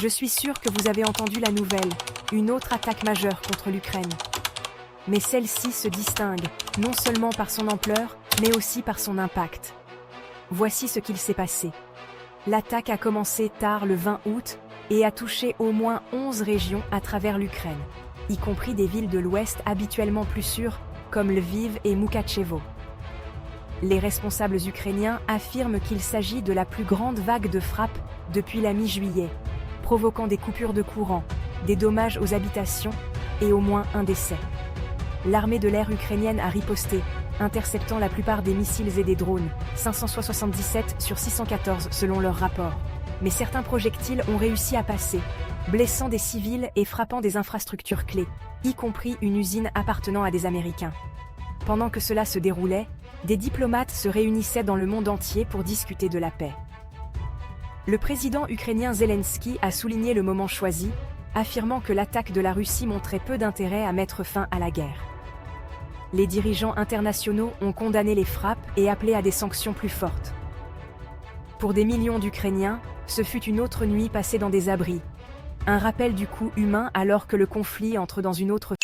Je suis sûr que vous avez entendu la nouvelle, une autre attaque majeure contre l'Ukraine. Mais celle-ci se distingue, non seulement par son ampleur, mais aussi par son impact. Voici ce qu'il s'est passé. L'attaque a commencé tard le 20 août et a touché au moins 11 régions à travers l'Ukraine, y compris des villes de l'Ouest habituellement plus sûres, comme Lviv et Mukachevo. Les responsables ukrainiens affirment qu'il s'agit de la plus grande vague de frappes depuis la mi-juillet, provoquant des coupures de courant, des dommages aux habitations et au moins un décès. L'armée de l'air ukrainienne a riposté, interceptant la plupart des missiles et des drones, 577 sur 614 selon leur rapport. Mais certains projectiles ont réussi à passer, blessant des civils et frappant des infrastructures clés, y compris une usine appartenant à des Américains. Pendant que cela se déroulait, des diplomates se réunissaient dans le monde entier pour discuter de la paix. Le président ukrainien Zelensky a souligné le moment choisi, affirmant que l'attaque de la Russie montrait peu d'intérêt à mettre fin à la guerre. Les dirigeants internationaux ont condamné les frappes et appelé à des sanctions plus fortes. Pour des millions d'Ukrainiens, ce fut une autre nuit passée dans des abris. Un rappel du coût humain alors que le conflit entre dans une autre